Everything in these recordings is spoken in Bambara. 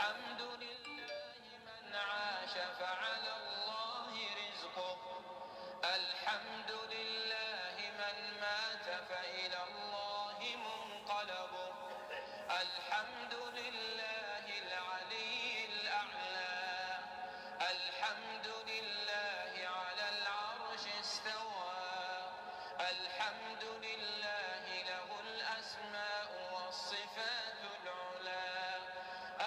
الحمد لله من عاش فعلى الله رزقه الحمد لله من مات فإلى الله منقلبه الحمد لله العلي الأعلى الحمد لله على العرش استوى الحمد لله له الأسماء والصفات العلى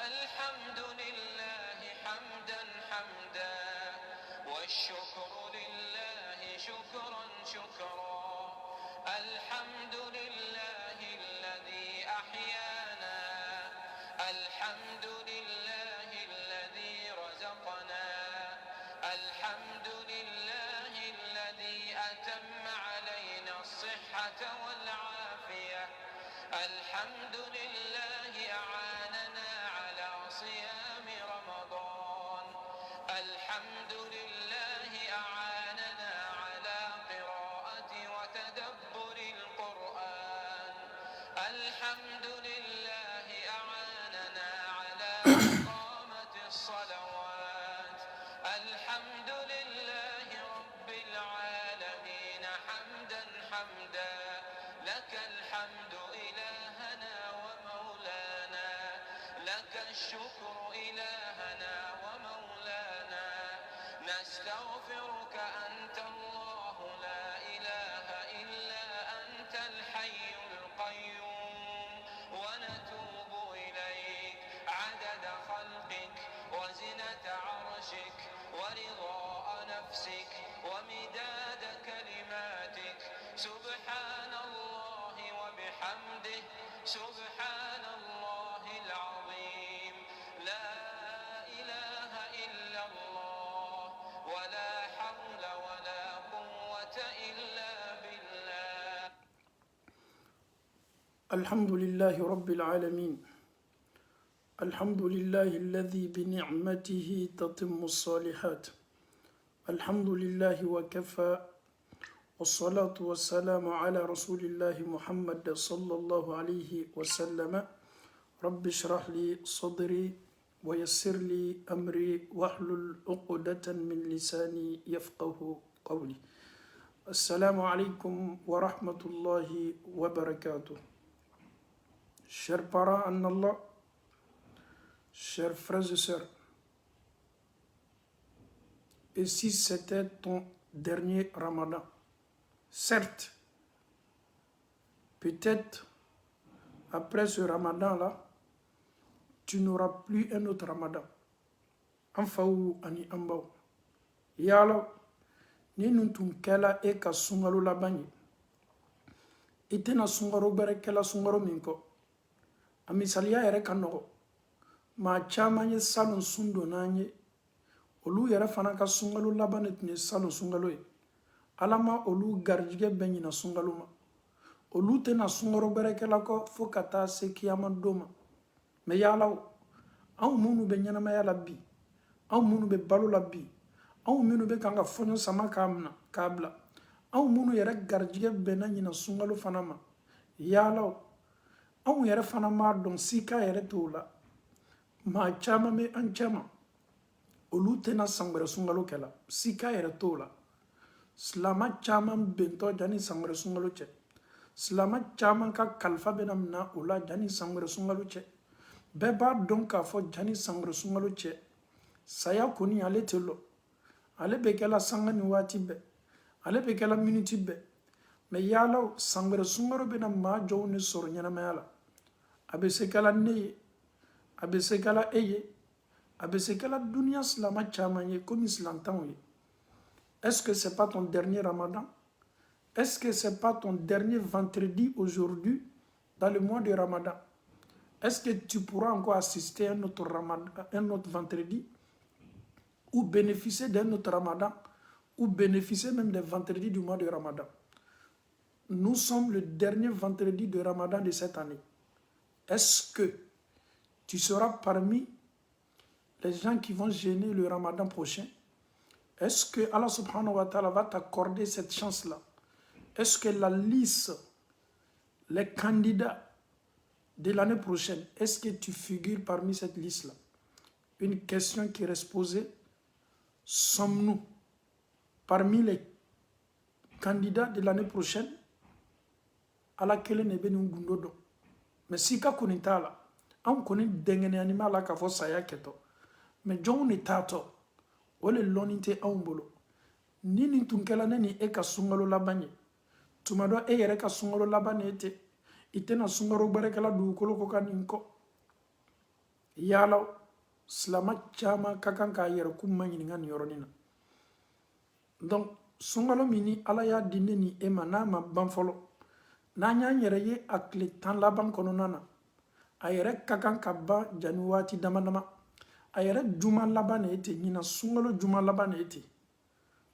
الحمد لله حمدا حمدا والشكر لله شكرا شكرا الحمد لله الذي أحيانا الحمد لله الذي رزقنا الحمد لله الذي أتم علينا الصحة والعافية الحمد لله أعاننا على صيام رمضان الحمد لله أعاننا على قراءة وتدبر القرآن الحمد لله أعاننا على إقامة الصلوات الحمد لله رب العالمين حمدا حمدا لك الحمد إلهنا ومولانا لك الشكر إلهنا ومولانا نستغفرك أنت الله لا إله إلا أنت الحي القيوم ونتوب إليك عدد خلقك وزنة عرشك ورضاء نفسك ومداد كلماتك سبحان الله وبحمده سبحان الله العظيم لا إله إلا الله ولا حول ولا قوة إلا بالله. الحمد لله رب العالمين الحمد لله الذي بنعمته تتم الصالحات الحمد لله وكفى والصلاة والسلام على رسول الله محمد صلى الله عليه وسلم رب اشرح لي صدري ويسر لي أمري واحلل عقدة من لساني يفقه قولي. السلام عليكم ورحمة الله وبركاته. Chers parents en Allah, chers frères et sœurs, et si c'était ton dernier Ramadan, certes, peut-être après ce Ramadan-là, tu n'auras plus un autre Ramadan. Anfaou ani ambao. Yala, ni nuntun kela e ka sungalo labani. Itena sungaro bere kela sungaro minko. Amisaliya yɛrɛ ka nɔgɔ maa caman ye salon sun don n'an ye olu yɛrɛ fana ka sunkalo laban de tun ye salon sunkalo ye ala ma olu garijɛgɛ bɛɛ ɲina sunkalo ma olu tɛna sunkaro bɛrɛkɛla kɔ fo ka taa se kiyama don ma mɛ yalaw anw minnu bɛ ɲɛnamaya la bi anw minnu bɛ balo la bi anw minnu bɛ kan ka fɔɲɔ sama k'a bila anw minnu yɛrɛ garijɛgɛ bɛnna ɲina sunkalo fana ma yalaw anw yɛrɛ fana m'a dɔn sika yɛrɛ t'o la maa caman bɛ an cɛma olu tɛna san wɛrɛ sunkalo kɛla sika yɛrɛ t'o la silama caman bɛntɔ jani san wɛrɛ sunkalo cɛ silama caman ka kalifa bɛna mina o la jani san wɛrɛ sunkalo cɛ bɛɛ b'a dɔn k'a fɔ jani san wɛrɛ sunkalo cɛ saya kɔni ale tɛ lɔ ale bɛ kɛla sanga ni waati bɛɛ ale bɛ kɛla miniti bɛɛ mɛ yalaw san wɛrɛ sunkalo bɛna maa jɔw ni sɔrɔ ɲɛnamaya la a bɛ se kɛla ne ye a bɛ se kɛla e ye a bɛ se kɛla duniya silama caman ye komi silantanw ye est-ce que c'est pas ton dernier Ramadan? Est-ce que c'est pas ton dernier vendredi aujourd'hui dans le mois de Ramadan? Est-ce que tu pourras encore assister à un autre Ramadan, un autre vendredi ou bénéficier d'un autre Ramadan ou bénéficier même des vendredis du mois de Ramadan? Nous sommes le dernier vendredi de Ramadan de cette année. Est-ce que tu seras parmi les gens qui vont jeûner le Ramadan prochain? Est-ce que Allah subhanahu wa ta'ala va t'accorder cette chance-là? Est-ce que la liste, les candidats de l'année prochaine, est-ce que tu figures parmi cette liste-là? une question qui reste posée. Sommes-nous parmi les candidats de l'année prochaine à laquelle ne bɛ nin gundo dɔn? Mais si ka kɔni t'a la, an kɔni dɛngɛnɛyani b'a la k'a fɔ saya kɛtɔ. Mais jɔnw de taatɔ, o le lɔnni tɛ anw bolo. Ni nin tun kɛla ne ni e ka sunkalo laban ye, tuma dɔ e yɛrɛ ka sunkalo laban ne tɛ, i tɛna sunkalo gbɛrɛkɛla dugukolo ko ka nin kɔ. Yala silama caman ka kan k'a yɛrɛ kun ma ɲininka nin yɔrɔnin na. Donc sunkalo min ni ala y'a di ne ni e ma n'a ma ban fɔlɔ, n'an y'an yɛrɛ ye a tile 10 laban kɔnɔna na, a yɛrɛ ka kan ka ban jani waati dama dama. A yɛrɛ juma laban ne ten, ɲina sunkalo juma laban ne ten.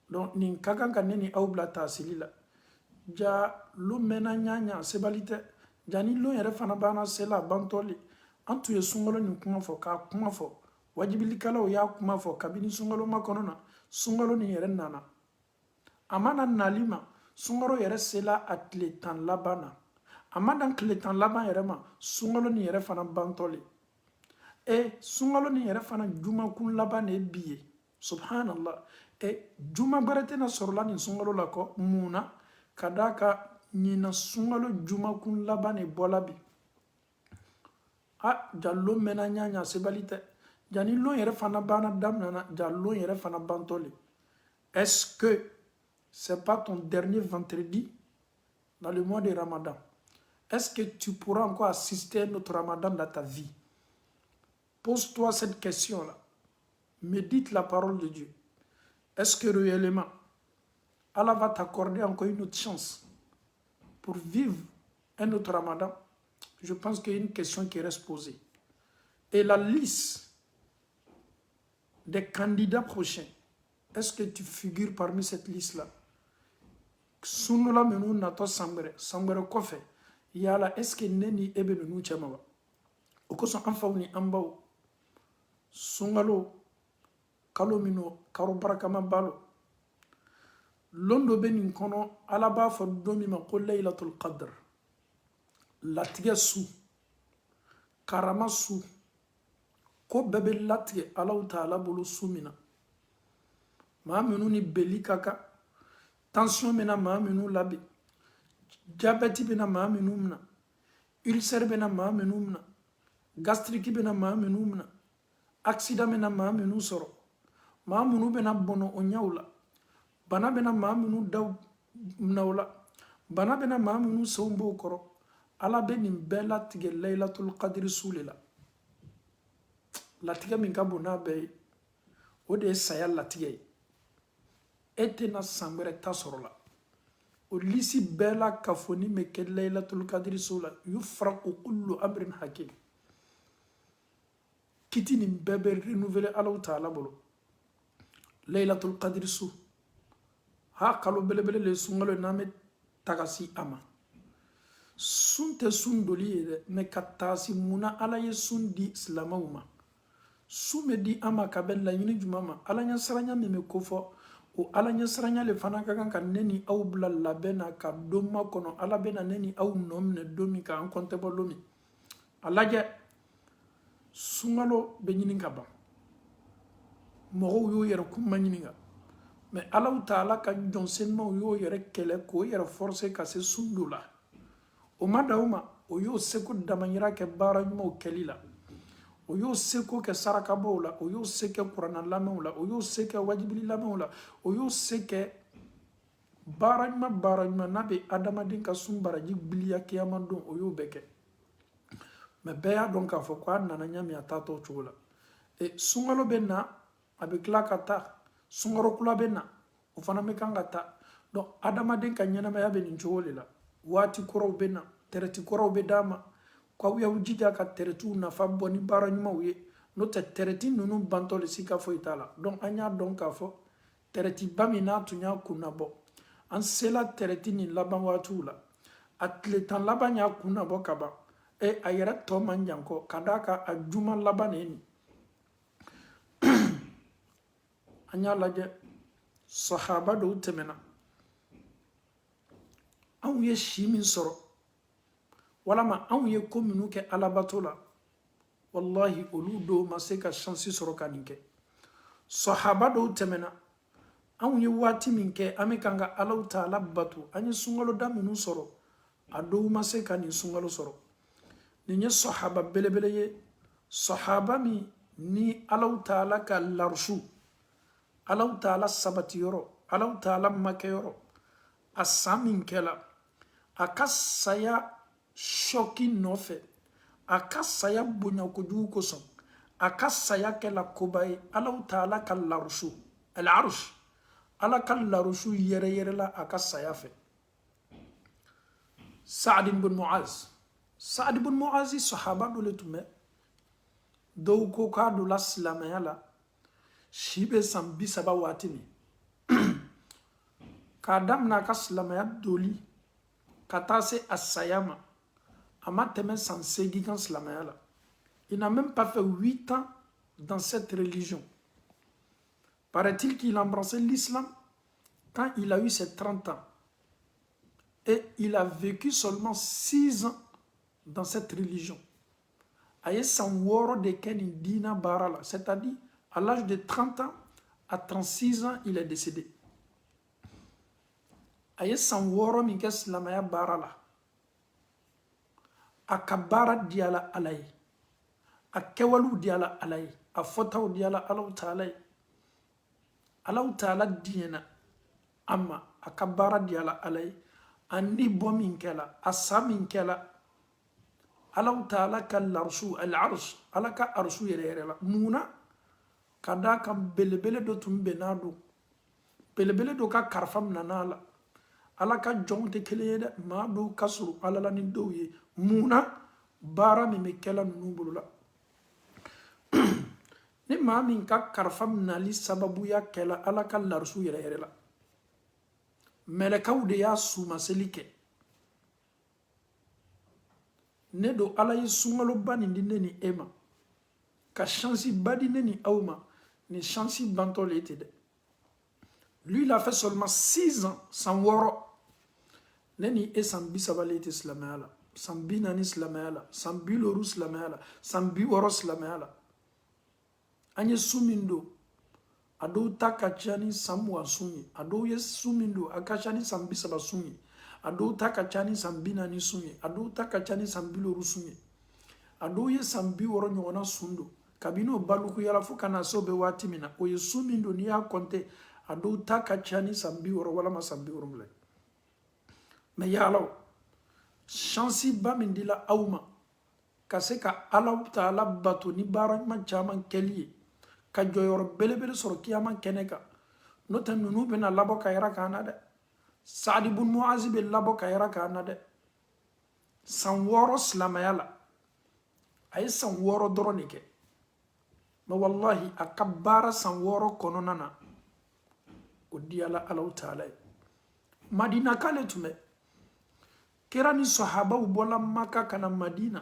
Donc nin ka kan ka ne ni aw bila taasili la. Ja lo mɛnna ɲaɲa sebali tɛ. Jani lo yɛrɛ fana banna sela bantɔli. An tun ye sunkalo nin kuma fɔ k'a kuma fɔ. Wajibilikɛlaw y'a kuma fɔ kabini sunkalo ma kɔnɔ na. Sunkalo nin yɛrɛ nana. A mana nali ma, sunkalo yɛrɛ sela a tile 10 laban na. A ma dan tile 10 laban yɛrɛ ma, sunkalo nin yɛrɛ fana bantɔli. Sunkalo nin yɛrɛ fana jumakun laban ne bi ye. Subhanallah. Juma gbɛrɛ tɛna sɔrɔla nin sunkalo la kɔ mun na ka d'a kan ɲina sunkalo jumakun laban ne bɔla bi. Ja lon mɛnna ɲaɲa sebali tɛ. Ja ni lon yɛrɛ fana banna daminɛna, ja lon yɛrɛ fana bantɔli. Est-ce que c'est pas ton dernier vendredi dans le mois de Ramadan? Est-ce que tu pourras encore assister à notre Ramadan dans ta vie? Pose-toi cette question-là. Médite la parole de Dieu. Est-ce que réellement, Allah va t'accorder encore une autre chance pour vivre un autre Ramadan? Je pense qu'il y a une question qui reste posée. Et la liste des candidats prochains, est-ce que tu figures parmi cette liste-là? Sunula menu nato sambere kofe yala est-ce que neni ebe nu chama ba okoso anfawni ambao sungalo kalo mino karo baraka mabalo londo benin kono alaba fa domi ma ko laylatul qadr latige su karama su ko bebe latige alaw taala bulu sumina ma menu ni belikaka tension mena maa minnu labi, diabète bena maa minnu mina, ulcère bena maa minnu mina, gastrique bena maa minnu mina, accident bena maa minnu sɔrɔ, maa minnu bena bɔnɔ o ɲɛw la, bana bena maa minnu daw minɛw la, bana bena maa minnu senw b'o kɔrɔ. Ala bɛ nin bɛɛ latigɛ laylatul qadri su le la. Latigɛ min ka bon n'a bɛɛ ye, o de ye saya latigɛ ye. E tɛna san wɛrɛ ta sɔrɔ la. O lisi bɛɛ la kafoni bɛ kɛ laylatul qadri su la. Yufraqu kullu amrin hakim. Kiti nin bɛɛ bɛ renouveler Alahu Taala bolo. Laylatul qadri su. Kalo belebele le sunkalo ye n'an bɛ taga si a ma. Sun tɛ sun doli ye dɛ, mais ka taa si munna Ala ye sun di silamɛw ma. Sun bɛ di an ma ka bɛn laɲini jumɛn ma? Ala ɲɛsiranya min bɛ kofɔ, o ala ɲɛsiranya le fana ka kan ka ne ni aw bila labɛn na ka don makɔnɔ. Ala bɛna ne ni aw nɔ minɛ don min k'an kɔntɛ bɔ don min. A lajɛ, sunkalo bɛ ɲini ka ban. Mɔgɔw y'o yɛrɛ kun ma ɲininka. Mais Alahu Taala ka jɔnsenmaw y'o yɛrɛ kɛlɛ k'o yɛrɛ forcer ka se sun dɔ la. O ma da o ma, o y'o seko damayira kɛ baara ɲumanw kɛli la. O y'o seko kɛ sarakabɔw la, o y'o se kɛ kuranna lamɛnw la, o y'o se kɛ wajibili lamɛnw la, o y'o se kɛ baara ɲuman n'a bɛ adamaden ka sun baraji biliya kiyama don, o y'o bɛɛ kɛ. Mais bɛɛ y'a dɔn k'a fɔ ko a nana ɲami a taa tɔ cogo la. Sunkalo bɛ na, a bɛ tila ka taa. Sunkaro kula bɛ na, o fana bɛ kan ka taa. Donc adamaden ka ɲɛnamaya bɛ nin cogo de la. Waati kɔrɔw bɛ na, tɛrɛti kɔrɔw bɛ d'a ma. K'aw y'aw jija ka tɛrɛtiw nafa bɔ ni baara ɲumanw ye. N'o tɛ tɛrɛti ninnu bantɔ le si ka foyi t'a la. Donc an y'a dɔn k'a fɔ tɛrɛtiba min n'a tun y'a kunna bɔ, an sela tɛrɛti nin laban waatiw la. A tile 10 laban y'a kunna bɔ ka ban. A yɛrɛ tɔ man jan kɔ ka d'a kan a juma laban de ye nin. An y'a lajɛ sahaba dɔw tɛmɛna. Anw ye si min sɔrɔ, walama anw ye ko minnu kɛ alabato la, wallahi olu do ma se ka chance sɔrɔ ka nin kɛ sahaba dɔw tɛmɛna anw ye waati min kɛ an bɛ kan ka Alahu Taala bato an ye sunkalo da minnu sɔrɔ a dɔw ma se ka nin sunkalo sɔrɔ nin ye sahaba belebele ye sahaba min ni Alahu Taala ka larusu Alahu Taala sabatiyɔrɔ Alahu Taala makɛyɔrɔ a san min kɛla a ka saya shɔki nɔfɛ a ka saya bonya kojugu kosɔn a ka saya kɛla koba ye Alahu Taala ka larusu al-arsh Ala ka larusu yɛrɛ yɛrɛla a ka saya fɛ Saad ibn Muaz sahaba dɔ le tun bɛ dɔw ko k'a donna silamɛya la si bɛ san 30 waati min k'a daminɛ a ka silamɛya doli ka taa se a saya ma a ma tɛmɛ san 8 kan silamɛya la il n'a même pas fait 8 ans dans cette religion. Paraît-il qu'il a embrassé l'islam quand il a eu ses 30 ans et il a vécu seulement 6 ans dans cette religion. A ye san 6 de kɛ nin diina baara la, c'est-à-dire à l'âge de 30 ans à 36 ans il est décédé. A ye san 6 min kɛ silamɛya baara la a ka baara diyala Ala ye a kɛwalew diyala Ala ye a fɔtaw diyala Alahu Taala ye Alahu Taala diɲɛna a ma a ka baara diyala Ala ye a ni bɔ min kɛla a sa min kɛla Alahu Taala ka larusu al-arsh Ala ka arsu yɛrɛ yɛrɛ la munna ka da kan belebele dɔ tun bɛnna don belebele dɔ ka karifa minana la Ala ka jɔnw tɛ kelen ye dɛ maa dɔw ka surun Ala la ni dɔw ye munna baara min bɛ kɛla ninnu bolo la ni maa min ka karifa minali sababuya kɛla Ala ka larusu yɛrɛ yɛrɛ la mɛlɛkaw de y'a sumaseli kɛ ne do Ala ye sunkaloba nin di ne ni e ma ka chance ba di ne ni aw ma ni chance bantɔ le tɛ dɛ lui il a fait seulement 6 ans san 6 ne ni e san 30 le tɛ silamɛya la san 40 silamɛya la san 50 silamɛya la san 60 silamɛya la an ye su min don a dɔw ta ka ca ni san 20 sun ye a dɔw ye su min don a ka ca ni san 30 sun ye a dɔw ta ka ca ni san 40 sun ye a dɔw ta ka ca ni san 50 sun ye a dɔw ye san 60 ɲɔgɔnna sun don kabini o balukuyala fo ka na se o bɛ waati min na o ye su min don n'i y'a kɔnte a dɔw ta ka ca ni san 60 walama san 70 mais yalaw chance ba min dila aw ma ka se ka Alahu Taala bato ni baara ɲuman caman kɛli ye ka jɔyɔrɔ belebele sɔrɔ kiyama kɛnɛ kan n'o tɛ ninnu bɛna labɔ ka yɛrɛ k'an na dɛ Saad ibn Muaz bɛ labɔ ka yɛrɛ k'an na dɛ san 6 silamɛya la a ye san 6 dɔrɔn de kɛ mais wallahi a ka baara san 6 kɔnɔna na o diyala Alahu Taala ye Madina k'ale tun bɛ kira ni sahabaw bɔla Maka ka na Madina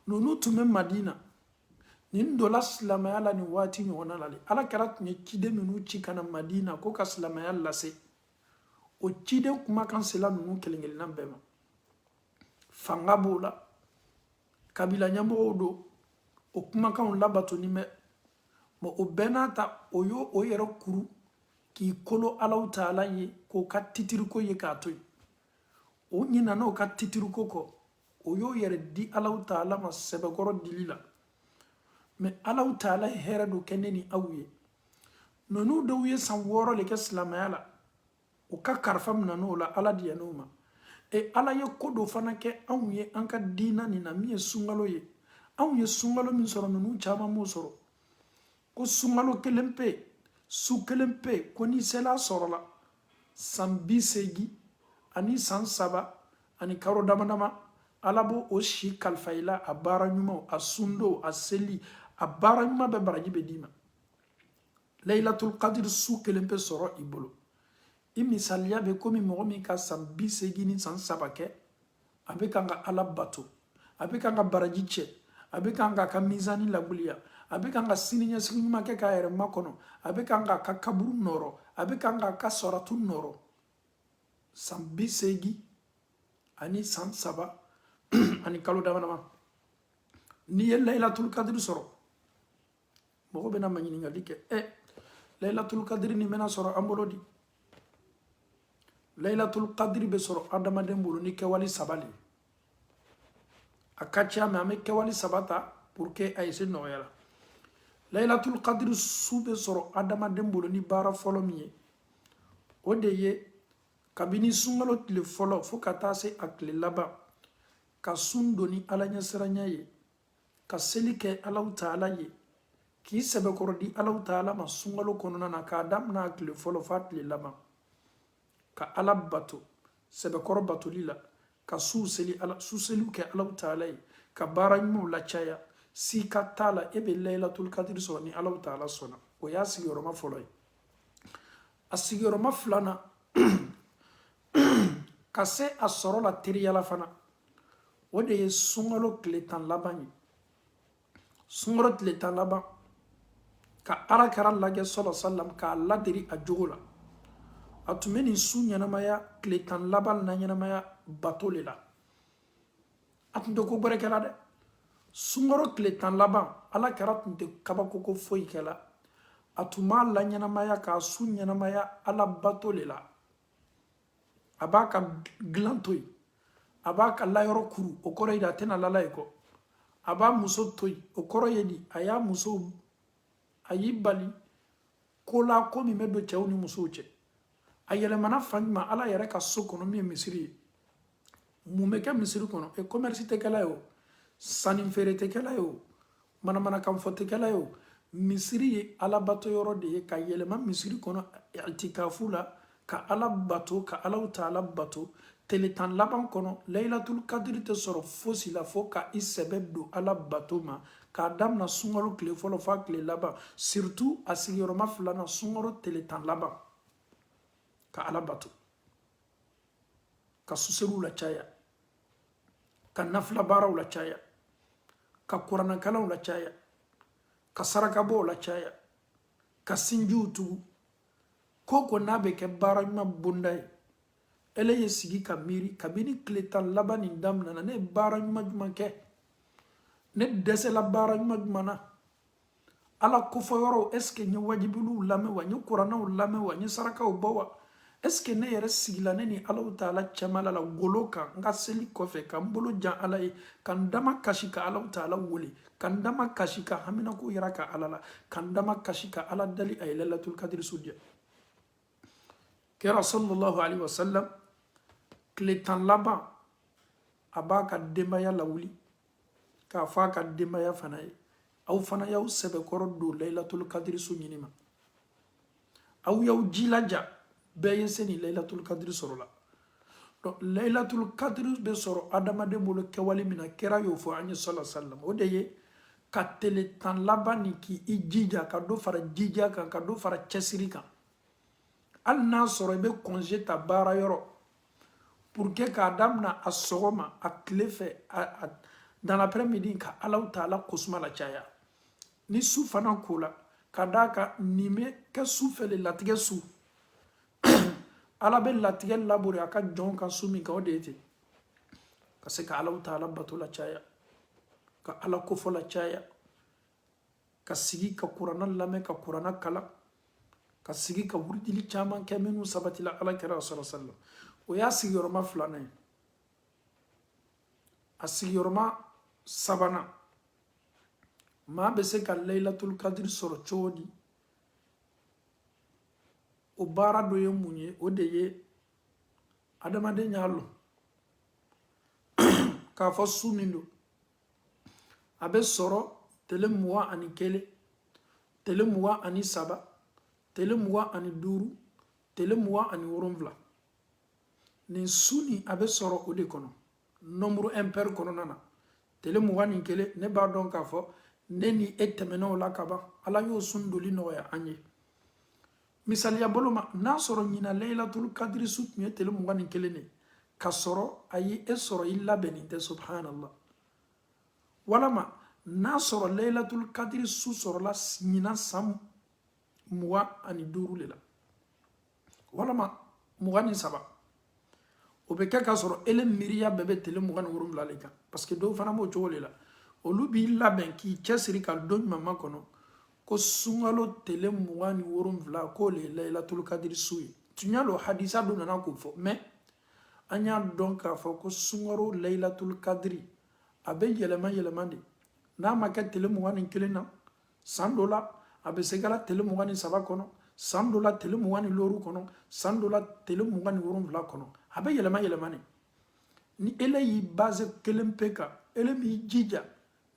ninnu tun bɛ Madina nin dɔla silamɛya la nin waati ɲɔgɔnna la de Ala kɛra tun ye ciden minnu ci ka na Madina ko ka silamɛya lase o ciden kumakan sela ninnu kelen kelenna bɛɛ ma fanga b'o la kabila ɲɛmɔgɔw don o kumakanw labatoni bɛ mais o bɛɛ n'a ta o y'o yɛrɛ kuru k'i kolo Alahu Taala ye k'o ka titiriko ye k'a to yen o ɲinana o ka titiriko kɔ o y'o yɛrɛ di Alahu Taala ma sɛbɛkɔrɔ dili la mais Alahu Taala ye hɛrɛ dɔ kɛ ne ni aw ye ninnu dɔw ye san 6 de kɛ silamɛya la o ka karifa minan'o la Ala diyɛn'o ma et Ala ye ko dɔ fana kɛ anw ye an ka diina nin na min ye sunkalo ye anw ye sunkalo min sɔrɔ ninnu caman m'o sɔrɔ ko sunkalo kelen pe su kelen pe ko ni sela sɔrɔla san 80 ani san 3 ani kalo dama dama Ala b'o o si kalifa i la a baara ɲumanw a sundo a seli a baara ɲuman bɛɛ baraji bɛ d'i ma Laylatul Qadr su kelen pe sɔrɔ i bolo i misaliya bɛ komi mɔgɔ min ka san 80 ni san 3 kɛ a bɛ kan ka Ala bato a bɛ kan ka baraji cɛ a bɛ kan ka mizani lawuliya a bɛ kan ka siniɲɛsigi ɲuman kɛ k'a yɛrɛ makɔnɔ a bɛ kan ka kaburu nɔrɔ a bɛ kan ka sɔrɔtu nɔrɔ san 80 ani san 3 ani kalo dama dama ni ye laylatul qadri sɔrɔ mɔgɔ bɛna ma ɲininkali kɛ laylatul qadri ni bɛna sɔrɔ an bolo di laylatul qadri bɛ sɔrɔ adamaden bolo ni kɛwali saba le a ka ca mɛ an bɛ kɛwali saba ta pour que a ye se nɔgɔya la laylatul qadri su bɛ sɔrɔ adamaden bolo ni baara fɔlɔ min ye o de ye kabini sunkalo tile fɔlɔ fo ka taa se a tile laban ka sun don ni ala ɲɛsiranya ye ka seli kɛ alahu taala ye k'i sɛbɛkɔrɔ di alahu taala ma sunkalo kɔnɔna na k'a daminɛ a tile fɔlɔ f'a tile laban ka ala bato sɛbɛkɔrɔ batoli la ka su seliw kɛ alahu taala ye ka baara ɲumanw lacaya sika t'a la e bɛ laylatul qadri sɔrɔ ni alahu taala sɔnna o y'a sigiyɔrɔma fɔlɔ ye a sigiyɔrɔma filanan ka se a sɔrɔ la teriyala fana o de ye sunkalo tile 10 laban ye sunkalo tile 10 laban ka alakira lajɛ sɔlɔ salam k'a ladiri a jogo la a tun bɛ nin su ɲɛnamaya tile 10 laban na ɲɛnamaya bato le la a tun tɛ ko bɛrɛ kɛla dɛ sunkalo tile 10 laban alakira tun tɛ kabakoko foyi kɛla a tun b'a la ɲɛnamaya k'a su ɲɛnamaya ala bato le la a b'a ka dilan to yen a b'a ka layɔrɔ kuru o kɔrɔ ye di a tɛna lala ye kɔ a b'a muso to yen o kɔrɔ ye di a y'a muso a y'i bali ko la ko min bɛ don cɛw ni musow cɛ a yɛlɛmana fan jumɛn ala yɛrɛ ka so kɔnɔ min ye misiri ye mun bɛ kɛ misiri kɔnɔ commerce tɛ kɛla ye o sanni feere tɛ kɛla ye o manamanakan fɔ tɛ kɛla ye o misiri ye alabato yɔrɔ de ye ka yɛlɛma misiri kɔnɔ itikafu la ka ala bato ka alahu taala bato tile 10 laban kɔnɔ laylatul qadri tɛ sɔrɔ fosi la fo ka i sɛbɛ don ala bato ma k'a daminɛ sunkalo tile fɔlɔ f'a tile laban surtout a sigiyɔrɔma filanan sunkalo tile 10 laban ka ala bato ka suseliw la caya ka nafila baaraw la caya ka kuranakalanw la caya ka sarakabɔw la caya ka sinjiw tugu ko n'a bɛ kɛ baara ɲuman bonda ye ele ye sigi ka miiri kabini tile 10 laban nin daminɛna ne ye baara ɲuman jumɛn kɛ ne dɛsɛla baara ɲuman jumɛn na ala kofɔ yɔrɔw est ce que n ye wajibiliw lamɛn wa n ye kuranɛw lamɛn wa n ye sarakaw bɔ wa est ce que ne yɛrɛ sigila ne ni alahu taala cɛmala la golo kan n ka seli kɔfɛ ka n bolo jan ala ye ka n dama kasi ka alahu taala wele ka n dama kasi ka haminako yira ka ala la ka n dama kasi ka ala dali a ye laylatul qadri su diya kɛra sallallahu alaihi wasallam tile 10 laban a b'a ka denbaya lawuli k'a fɔ a ka denbaya fana ye aw fana y'aw sɛbɛkɔrɔ don laylatul qadri su ɲini ma aw y'aw jilaja bɛɛ ye se ni laylatul qadri sɔrɔ la donc laylatul qadri bɛ sɔrɔ adamaden bolo kɛwale min na kɛra y'o fɔ an ye sallallahu alaihi wasallam o de ye ka tile 10 laban nin k'i jija ka dɔ fara jija kan ka dɔ fara cɛsiri kan hali n'a sɔrɔ i bɛ congé ta baara yɔrɔ pour que k'a daminɛ a sɔgɔma a tile fɛ dans l'après-midi ka alahu taala kosuma la caya ni su fana ko la ka d'a kan nin bɛ kɛ su fɛ le latigɛ su ala bɛ latigɛ labori a ka jɔnw ka su min kan o de ye ten ka se ka alahu taala bato la caya ka ala kofɔ la caya ka sigi ka kuranɛ lamɛn ka kuranɛ kalan ka sigi ka wuridili caman kɛ minnu sabatila alakira sallallahu alaihi wasallam o y'a sigiyɔrɔma filanan ye a sigiyɔrɔma sabanan maa bɛ se ka laylatul qadri sɔrɔ cogo di o baara dɔ ye mun ye o de ye adamaden y'a lɔn k'a fɔ su min don a bɛ sɔrɔ tile 21 tile 23 tile 25 tile 27 nin su nin a bɛ sɔrɔ o de kɔnɔ nombre impair kɔnɔna na tile 21 ne b'a dɔn k'a fɔ ne ni e tɛmɛnna o la ka ban ala y'o sun doli nɔgɔya an ye misaliya bolo ma n'a sɔrɔ ɲina laylatul qadri su tun ye tile 21 de ka sɔrɔ a ye e sɔrɔ i labɛnnen tɛ subhanallah walama n'a sɔrɔ laylatul qadri su sɔrɔla ɲina san 25 de la walama 23 o bɛ kɛ k'a sɔrɔ ele miiriya bɛɛ bɛ tile 27 de kan parce que dɔw fana b'o cogo de la olu b'i labɛn k'i cɛsiri ka don ɲuman kɔnɔ ko sunkalo tele 27 k'o le ye layilatul kadiri su ye tun y'a dɔn hadisa dɔ nana k'o fɔ mais an y'a dɔn k'a fɔ ko sunkalo layilatul kadiri a bɛ yɛlɛma yɛlɛma de n'a ma kɛ tele 21 na san dɔ la a bɛ se kɛra tele 23 kɔnɔ san dɔ la tele 25 kɔnɔ san dɔ la tele 27 kɔnɔ a bɛ yɛlɛma yɛlɛma de ni ele y'i base kelen pe kan ele b'i jija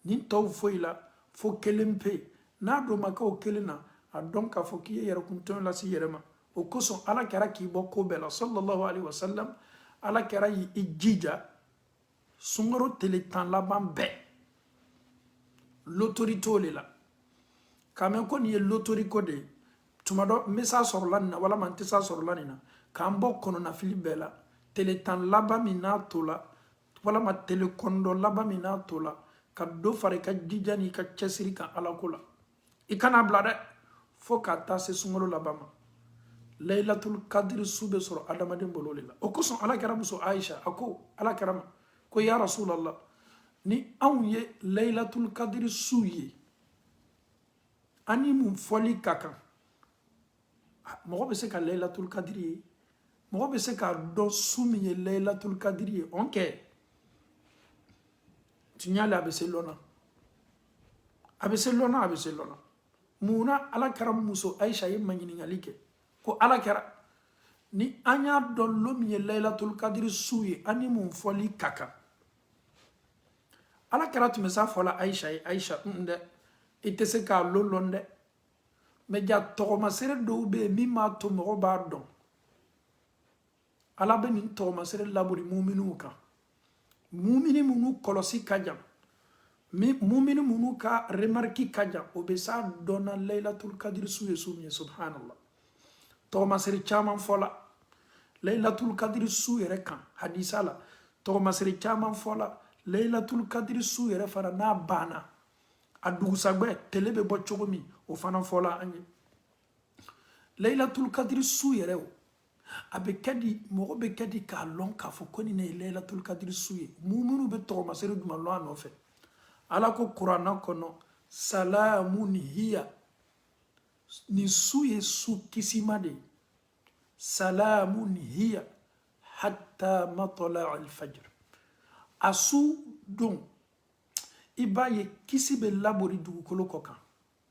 ni tɔw foyi la fo kelen pe n'a dɔ ma kɛ o kelen na a dɔn k'a fɔ k'i ye yɛrɛkuntɔn lase i yɛrɛ ma o kosɔn ala kɛra k'i bɔ ko bɛɛ la sallallahu alaihi wasallam ala kɛra y'i jija sunkaro tele 10 laban bɛɛ lotori t'o le la k'a mɛn ko nin ye lotori ko de ye tuma dɔ n bɛ s'a sɔrɔla nin na walama n tɛ s'a sɔrɔla nin na k'an bɔ kɔnɔnafili bɛɛ la tele 10 laban min n'a to la walama tele kɔnɔntɔn laban min n'a to la ka dɔ fara i ka jija n'i ka cɛsiri kan ala ko la i kana bila dɛ fo ka taa se sunkalo laban ma layilatul kadiri su bɛ sɔrɔ adamaden bolo de la o kosɔn ala kɛra muso ayisa a ko ala kɛra ma ko ya rasulallah ni anw ye layilatul kadiri su ye ani mun fɔli ka kan mɔgɔ bɛ se ka layilatul kadiri ye mɔgɔ bɛ se k'a dɔn su min ye layilatul kadiri ye on kɛ tiɲɛle a bɛ se lɔnna a bɛ se lɔnna a bɛ se lɔnna munna ala kɛra muso ayisa ye maɲiningali kɛ ko ala kɛra ni an y'a dɔn lo min ye layilatul kadiri su ye ani mun fɔli ka kan ala kɛra tun bɛ sa fɔla ayisa ye ayisa dɛ i tɛ se k'a lo lɔn dɛ mɛ ja tɔgɔmasere dɔw bɛ yen min b'a to mɔgɔ b'a dɔn ala bɛ nin tɔgɔmasere labori muminiw kan mumini minnu kɔlɔsi ka jan mumini minnu ka remarki ka jan o bɛ sa dɔnna layilatul kadiri su ye su min ye subhanallah tɔgɔmasere caman fɔla layilatul kadiri su yɛrɛ kan hadisa la tɔgɔmasere caman fɔla layilatul kadiri su yɛrɛ fana n'a banna a dugusajɛ tele bɛ bɔ cogo min o fana fɔla an ye layilatul kadiri su yɛrɛ o a bɛ kɛ di mɔgɔ bɛ kɛ di k'a lɔn k'a fɔ ko nin ye layilatul kadiri su ye muminu bɛ tɔgɔmasere jumɛn lɔn a nɔfɛ ala ko kuranna kɔnɔ salamun hiya nin su ye su kisima de ye salamun hiya hatta matla al-fajr a su don i b'a ye kisi bɛ labori dugukolo kɔ kan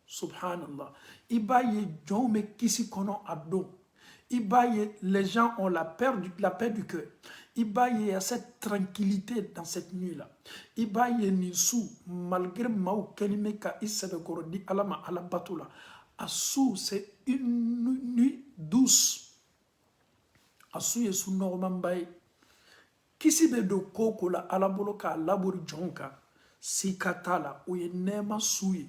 subhanallah i b'a ye jɔnw bɛ kisi kɔnɔ a don i b'a ye les gens ont la paix du cœur i b'a ye il y a cette tranquillité dans cette nuit là i b'a ye nin su malgré maaw kɛlen bɛ ka i sɛbɛkɔrɔ di ala ma ala bato la a su c'est une nuit douce a su ye su nɔgɔmanba ye kisi bɛ don ko o ko la ala bolo k'a labori jɔnw kan sika t'a la o ye nɛɛma su ye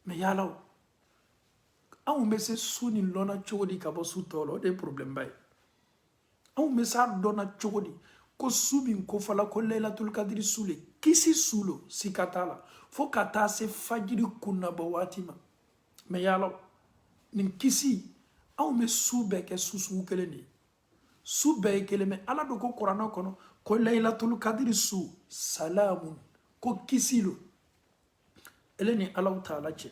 mɛ yala o anw bɛ se su nin lɔnna cogo di ka bɔ su tɔw la o de ye problème ba ye anw bɛ se a dɔnna cogo di ko su min kofɔla ko layilatul kadiri su le kisi su lo sika t'a la fo ka taa se fajiri kunnabɔ waati ma mɛ yala o nin kisi anw bɛ su bɛɛ kɛ su sugu kelen de ye su bɛɛ ye kelen mɛ ala do ko kuranɛ kɔnɔ ko layilatul kadiri su salamun ko kisi lo ele ni alaw taala cɛ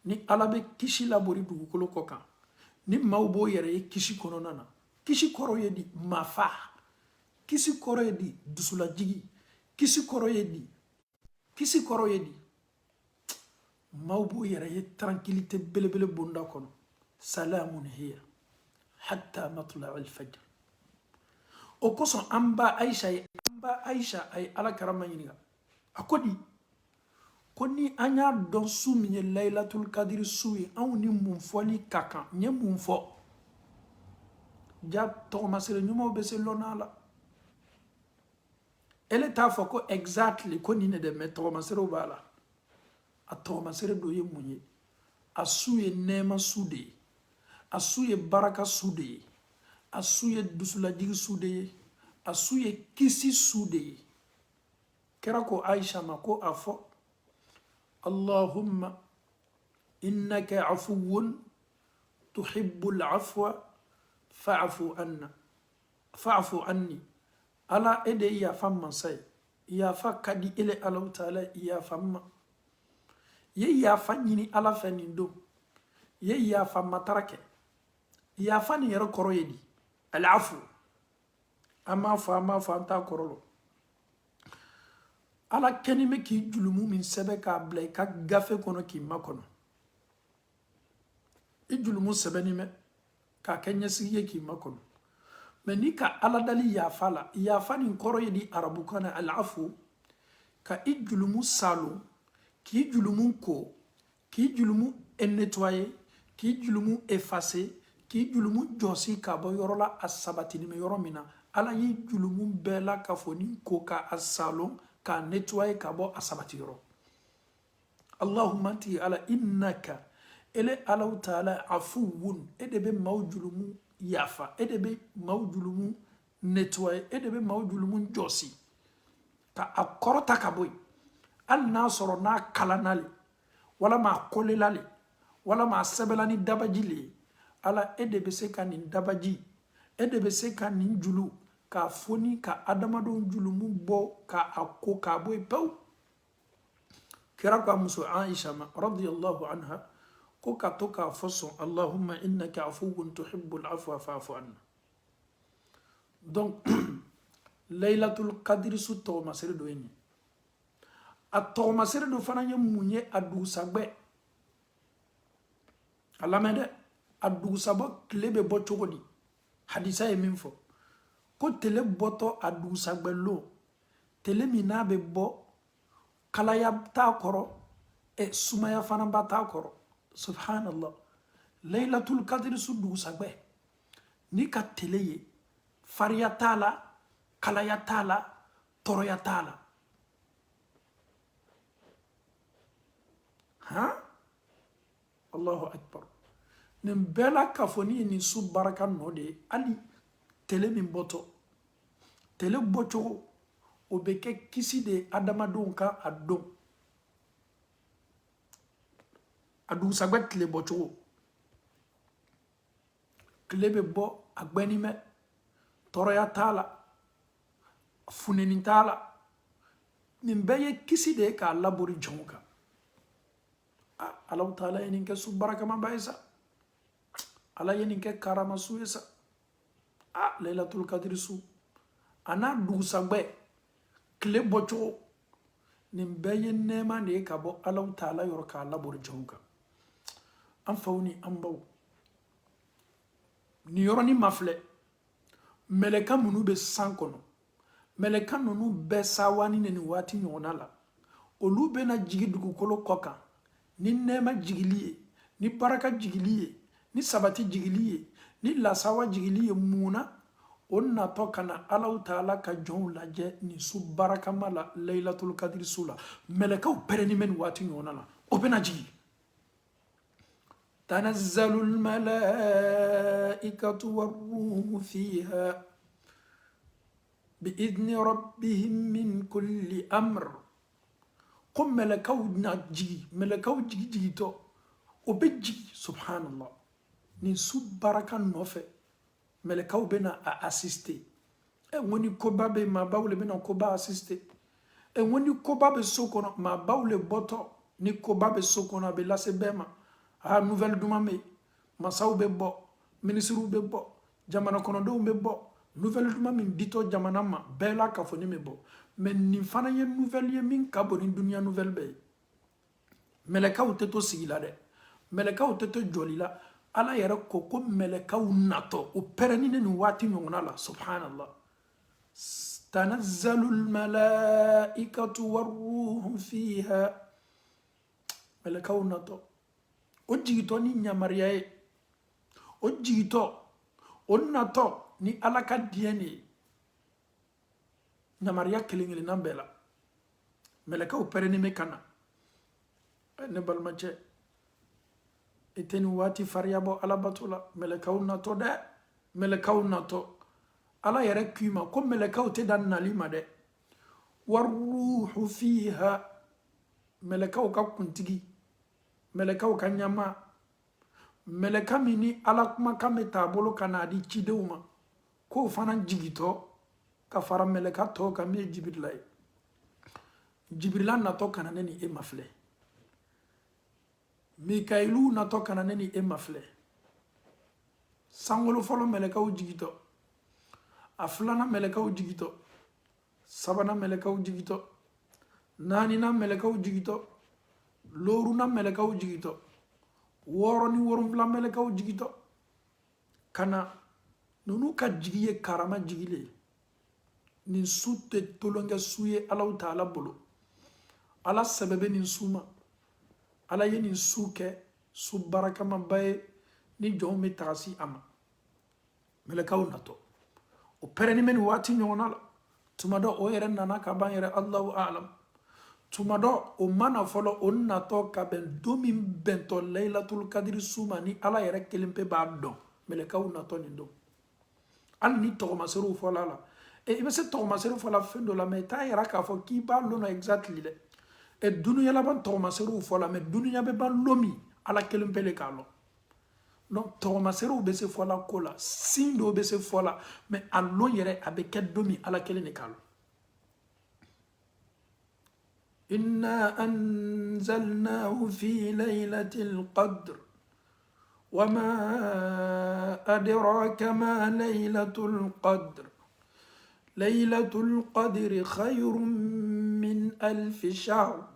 ni ala bɛ kisi labori dugukolo kɔ kan ni maaw b'o yɛrɛ ye kisi kɔnɔna na kisi kɔrɔ ye di mafa kisi kɔrɔ ye di dusulajigi kisi kɔrɔ ye di maaw b'o yɛrɛ ye tranquillité belebele bonda kɔnɔ salamun hiya hatta matla al-fajr o kosɔn an ba ayisa a ye ala karama ɲininka a ko di ko ni an y'a dɔn su min ye layilatul kadiri su ye anw ni mun fɔli ka kan n ye mun fɔ ja tɔgɔmasere ɲumanw bɛ se lɔnna la ele t'a fɔ ko exactly ko nin de mɛ tɔgɔmaserew b'a la a tɔgɔmasere dɔ ye mun ye a su ye nɛɛma su de ye a su ye baraka su de ye a su ye dusulajigi su de ye a su ye kisi su de ye kɛra ko ayisa ma ko a fɔ allahumma innaka afuwun tuhibbul afwa fa'fu anni ala e de yafa mansa ye yafa kadi ele Allah Ta'ala yafa ma ye yafa ɲini ala fɛ nin don ye yafa matara kɛ yafa nin yɛrɛ kɔrɔ ye di alafu an m'a fɔ an t'a kɔrɔ lɔ ala kɛni bɛ k'i julumu min sɛbɛ k'a bila i ka gafe kɔnɔ k'i makɔnɔ i julumu sɛbɛnin bɛ k'a kɛ ɲɛsigi ye k'i makɔnɔ mɛ ni ka ala dali yafa la yafa nin kɔrɔ ye di arabukan na alafu ka i julumu salo k'i julumu ko k'i julumu nettoyer k'i julumu effacer k'i julumu jɔsi ka bɔ yɔrɔ la a sabatini bɛ yɔrɔ min na ala y'i julumu bɛɛ la ka fɔ ni ko k'a salon k'a nettoyer ka bɔ a sabati yɔrɔ allahumma ti ala innaka ele ala taala afuwun e de bɛ maaw julumu yafa e de bɛ maaw julumu nettoyer e de bɛ maaw julumu jɔsi ka a kɔrɔta ka bɔ yen hali n'a sɔrɔ n'a kalanna le walama a kolela le walama a sɛbɛla ni dabaji le ye ala e de bɛ se ka nin dabaji e de bɛ se ka nin julu k'a foni ka adamadenw julumu bɔ k'a ko k'a bɔ yen pewu kira ka muso Aisha ma radiyallahu anha ko ka to k'a fɔ sɔn allahumma innaka afuwun tuhibbul afwa fa'fu anna donc laylatul qadri su tɔgɔmasiri dɔ ye nin a tɔgɔmasiri dɔ fana ye mun ye a dugusɛgbɛ a lamɛn dɛ a dugusɛbɔ tile bɛ bɔ cogo di hadisa ye min fɔ ko tile bɔtɔ a dugusɛgbɛ lon tile min n'a bɛ bɔ kalaya t'a kɔrɔ sumaya fana ba t'a kɔrɔ subhanallah laylatul qadri su dugusɛgbɛ ni ka tile ye fariya t'a la kalaya t'a la tɔɔrɔya t'a la Allahu akbar nin bɛɛ la k'a fɔ ni ye nin su baraka nɔ de ye hali tele min bɔtɔ tele bɔcogo o bɛ kɛ kisi de ye adamadenw kan a don a dugusɛgbɛ tile bɔcogo tile bɛ bɔ a gbɛni mɛ tɔɔrɔya t'a la funɛni t'a la nin bɛɛ ye kisi de ye k'a labori jɔnw kan Allah Ta'ala ye nin kɛ su barakamaba ye sa ala ye nin kɛ karama su ye sa laylatul qadri su a n'a dugusɛgbɛ tile bɔcogo nin bɛɛ ye nɛɛma de ye ka bɔ Allah Ta'ala yɔrɔ k'a labori jɔnw kan an faw ni an baw nin yɔrɔnin ma filɛ mɛlɛka minnu bɛ san kɔnɔ mɛlɛka ninnu bɛɛ sawani nin waati ɲɔgɔnna la olu bɛna jigi dugukolo kɔ kan ni nɛɛma jigili ye ni baraka jigili ye ni sabati jigili ye ni lasawa jigili ye munna o natɔ ka na Allah Ta'ala ka jɔnw lajɛ nin su barakama la laylatul qadri su la mɛlɛkaw pɛrɛnnen bɛ nin waati ɲɔgɔnna la o bɛna jigi tanazzalul malaikatu warruhu fiha biidni rabbihim min kulli amr ko mɛlɛkaw na jigi mɛlɛkaw jigitɔ o bɛ jigi subhanallah nin su baraka nɔfɛ mɛlɛkaw bɛna a assister n ko ni koba bɛ maabaw le bɛna koba assister n ko ni koba bɛ so kɔnɔ maabaw le bɔtɔ ni koba bɛ so kɔnɔ a bɛ lase bɛɛ ma nouvelle duman bɛ yen masaw bɛ bɔ minisiriw bɛ bɔ jamana kɔnɔdenw bɛ bɔ nouvelle duman min ditɔ jamana ma bɛɛ la k'a fɔ ne bɛ bɔ mais nin fana ye nouvelle ye min ka bon ni duniya nouvelle bɛɛ ye mɛlɛkaw tɛ to sigi la dɛ mɛlɛkaw tɛ to jɔli la ala yɛrɛ ko ko mɛlɛkaw natɔ o pɛrɛnni nin waati ɲɔgɔnna la subhanallah tanazzalul malaikatu warruhu fiha mɛlɛkaw natɔ o jigitɔ ni ɲamariya ye o jigitɔ o natɔ ni ala ka diɲɛ de ye ɲamariya kelen kelenna bɛɛ la mɛlɛkaw pɛrɛnnen bɛ ka na ne balimacɛ i tɛ nin waati fariya bɔ ala bato la mɛlɛkaw natɔ dɛ mɛlɛkaw natɔ ala yɛrɛ k'i ma ko mɛlɛkaw tɛ da nali ma dɛ warruhu fiha mɛlɛkaw ka kuntigi mɛlɛkaw ka ɲama mɛlɛka min ni ala kumakan bɛ taa bolo ka n'a di cidenw ma k'o fana jigitɔ ka fara mɛlɛka tɔw kan min ye jibirila ye Jibrila natɔ kana ne ni e ma filɛ Mikailu natɔ kana ne ni e ma filɛ sankolo fɔlɔ mɛlɛkaw jigitɔ a filanan mɛlɛkaw jigitɔ sabanan mɛlɛkaw jigitɔ naaninan mɛlɛkaw jigitɔ loorunan mɛlɛkaw jigitɔ wɔɔrɔ ni wolonwula mɛlɛkaw jigitɔ kana ninnu ka jigi ye karama jigile nin su tɛ tolonkɛ su ye Alahu Taala bolo Ala sɛbɛbɛ nin su ma Ala ye nin su kɛ su barakamaba ye ni jɔnw bɛ taga si a ma mɛlɛkaw natɔ o pɛrɛnnen bɛ nin waati ɲɔgɔnna la tuma dɔ o yɛrɛ nana ka ban yɛrɛ Allahu alam tuma dɔ o mana fɔlɔ o natɔ ka bɛn don min bɛntɔ layilatul kadiri su ma ni Ala yɛrɛ kelen pe b'a dɔn mɛlɛkaw natɔ nin don hali ni tɔgɔmaseriw fɔla la i bɛ se tɔgɔmaseri fɔla fɛn dɔ la mɛ i t'a yɛrɛ k'a fɔ k'i b'a lɔn exactly dɛ dunuya laban tɔgɔmaseriw fɔla mɛ dunuya bɛ ban lon min Ala kelen pe de k'a lɔn donc tɔgɔmaseriw bɛ se fɔla ko la sin dɔw bɛ se fɔla mɛ a lɔn yɛrɛ a bɛ kɛ don min Ala kelen de k'a lɔn إنا أنزلناه في ليلة القدر وما أدراك ما ليلة القدر ليلة القدر خير من 1000 شهر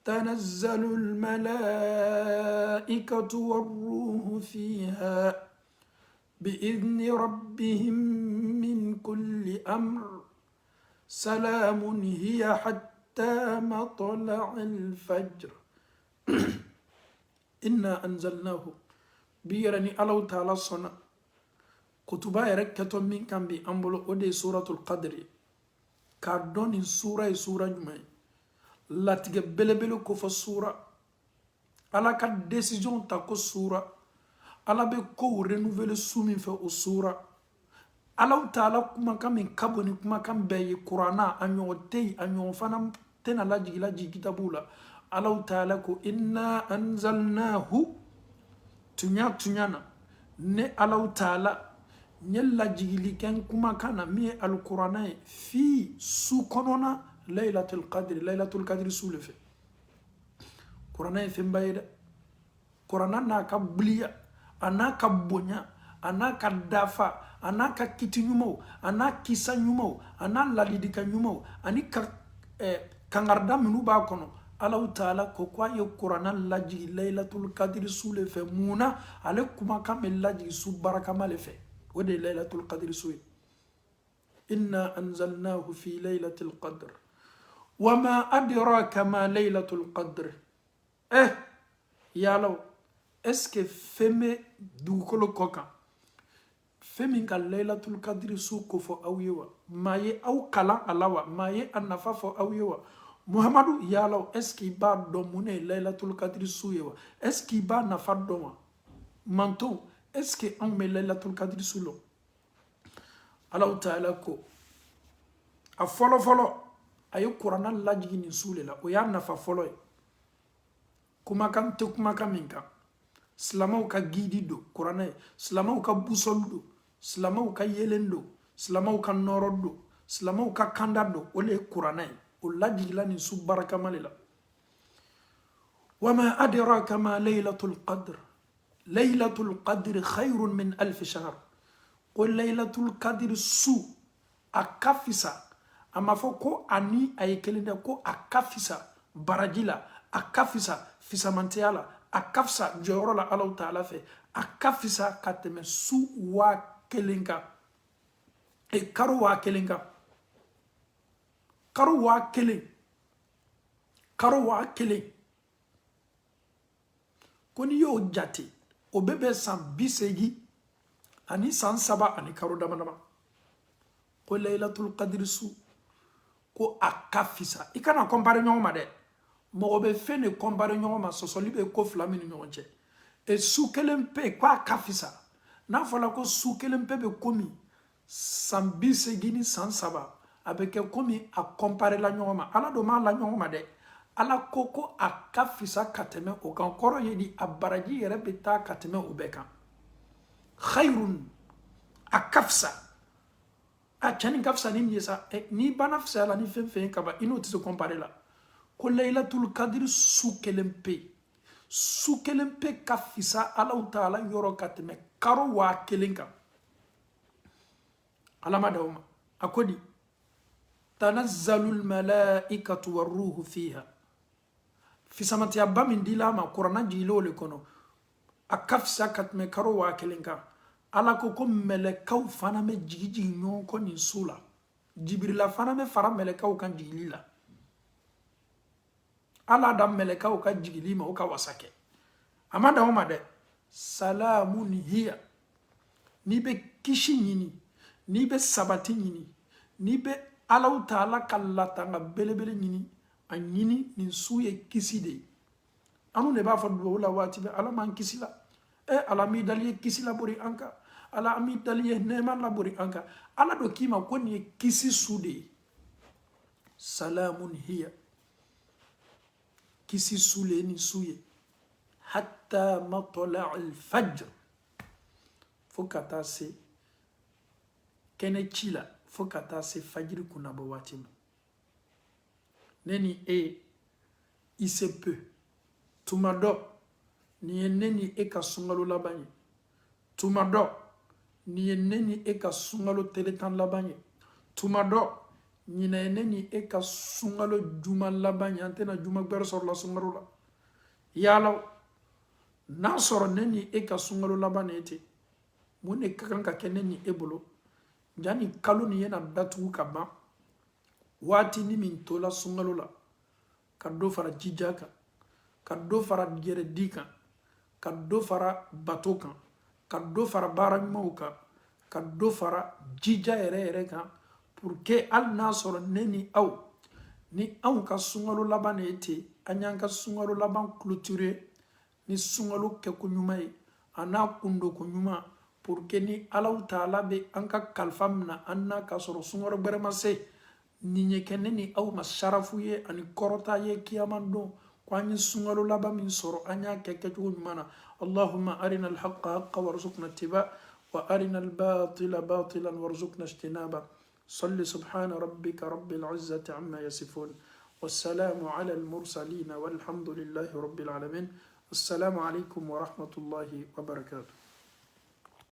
تنزل الملائكة والروح فيها بإذن ربهم من كل أمر سلام هي حتى مطلع الفجر إنا أنزلناه بيرني الله تعالى صنع كتبا يركتو من كان بأنبلو أدي سورة القدر كاردون سورة جمعي لا تقبل بلو كف السورة على كاد ديسيجون تاكو السورة على بكو رينوفيل سومين في السورة الله تعالى كما كان من كابوني كما كان بي قرانا أنيو تي أنيو فنم تنا لاجي كتابولا الله تعالى كو إنا أنزلناه تنيانا ne Allah Ta'ala nyella jigili ken kuma kana mi al-Qur'ana fi su konona laylatul qadri sulefe Qur'ana fi mbayda Qur'ana na ka bliya anaka bonya anaka dafa anaka kitinyumo anaka kisanyumo anaka ladidika nyumo anika kangarda minu ba kono Allah Ta'ala ko kwa ye Qur'ana laji laylatul qadri sulefe muna ale kuma kamel laji su baraka malefe ودي ليلة القدر سوي إنا أنزلناه في ليلة القدر وما أدراك ما ليلة القدر يا لو اسك فمي دوكولو كوكا فمي قال ليلة القدر سوكو فو أو يوا ما ي أو كلا ألاوا ما ي النفا فو أو يوا محمد يا لو اسكي با دوموني ليلة القدر سوي اسكي با نفا دوما مانتو est-ce que on met Laylatul Qadr sous l'eau Allah Ta'ala ko a folo ayo Qur'ana lajigi ni sule la o ya nafa folo kuma kan te kuma kan minka slamaw ka gidi do Qur'ana slamaw ka busol do slamaw ka yelendo slamaw ka norodo slamaw ka kandado ole Qur'ana o lajigi la ni su baraka malila wama adraka ma Laylatul Qadr ليلة القدر خير من 1000 شهر قل ليلة القدر سو أكافسا أما فوكو أني أي كلمة كو أكافسا براجيلا أكافسا فيسامانتيالا أكافسا جورولا الله تعالى في أكافسا كاتم سو واكلينكا إي كارو واكلين كوني يو جاتي o bebe san bisegi ani san saba ani karo dama ko laylatul qadr su ko akafisa ikana compare ɲɔgɔn ma dɛ mɔgɔ bɛ fɛn de compare ɲɔgɔn ma sɔsɔli bɛ ko fila min ni ɲɔgɔn cɛ e su kelen pe ko akafisa n'a fɔla ko su kelen pe bɛ komi san bisegi ni san saba a bɛ kɛ komi a compare la ɲɔgɔn ma ala do ma la ɲɔgɔn ma dɛ ala koko akafisa kateme o kan koro yedi abaraji yere beta kateme o beka khairun akafsa a chani kafsa ni yesa ni bana fsa la ni fen kaba ino ti se comparer la ko laylatul qadr su kelempe kafisa Allah taala yoro katme karo wa kelenka alama dawma akodi tanazzalul malaikatu waruhu fiha fi samati abba min dilama qur'ana jilo le kono akafsa katme karo wa kelenka ala ko melekaw fana me jigi nyon ko ni sula jibrila fana me fara melekaw kan jigilila ala da melekaw ka jigili ma o ka wasake amada o made salamun hiya ni be kishi nyini ni be sabati nyini ni be ala taala kallata nga belebele nyini a nyini ni suye kiside anu ne ba fa do la wati be ala man kisila ala mi daliye kisila buri anka ala mi daliye neman la buri anka ala do kima ko ni kisi sude salamun hiya kisi sule ni suye hatta matla al fajr fokata se kene chila fokata se fajr kuna bo watim neni il se peut tumado ni neni ka sungalo labanye tumado ni neni ka sungalo teletan labanye tumado ñina neni ka sungalo juma labanye antena juma ber sor la sungalo la yalo na soro neni ka sungalo labane te mone kan ka keneni ebolo jani kalu ni yena datu ka ba wati ni min tola sungalo la kaddo fara jijaka kaddo fara gere dika kaddo fara batoka kaddo fara barangmauka kaddo fara jija ere kan pour que al nasoro neni ni aw ka sungalo laban ete anyan ka sungalo laban clôturer ni sungalo ke ko nyumay ana kundo ko nyuma pour que ni alaw taala be anka kalfamna anna ka soro sungalo bermase ni nyekene ni aw masharafu ye ani korota ye kiyamando kwani sungalo laban min soro anya ke ko nyumana allahumma arina alhaqqa haqqan warzuqna ittiba wa arina albatila batilan warzuqna ijtinaba صل سبحان ربك رب العزة عما يصفون والسلام على المرسلين والحمد لله رب العالمين السلام عليكم ورحمة الله وبركاته